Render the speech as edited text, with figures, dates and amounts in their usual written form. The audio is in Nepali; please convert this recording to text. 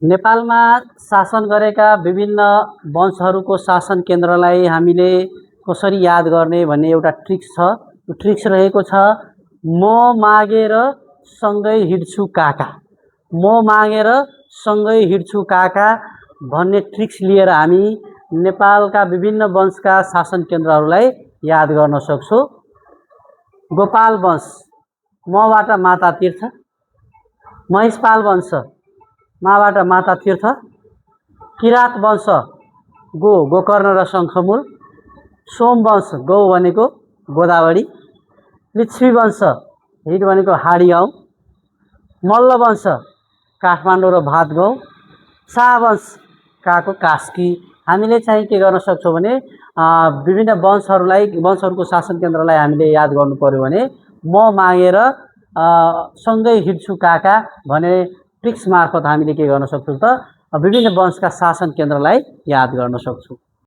नेपालमा शासन गरेका विभिन्न वंशहरूको शासन केन्द्रलाई हामीले कसरी याद गर्ने भन्ने एउटा ट्रिक्स छ। त्यो ट्रिक्स रहेको छ म मागेर सँगै हिँड्छु काका, म मागेर सँगै हिँड्छु काका भन्ने ट्रिक्स लिएर हामी नेपालका विभिन्न वंशका शासन केन्द्रहरूलाई याद गर्न सक्छौँ। गोपाल वंश, मबाट माता तीर्थ। महिषपाल वंश, माबाट माता तीर्थ। किरात वंश, गोकर्ण र शङ्खमूल। सोम वंश, गौ भनेको गोदावरी। लिच्छवी वंश, हिट भनेको हाडी गाउँ। मल्ल वंश, काठमाडौँ र भात गाउँ। शाह वंश, काको कास्की। हामीले चाहिँ के गर्न सक्छौँ भने विभिन्न वंशहरूको शासन केन्द्रलाई हामीले याद गर्नु पर्यो भने म मागेर सँगै हिँड्छु काका भने ट्रिक्स मार्फत हामीले के गर्न सक्छौँ त विभिन्न वंशका शासन केन्द्रलाई याद गर्न सक्छौँ।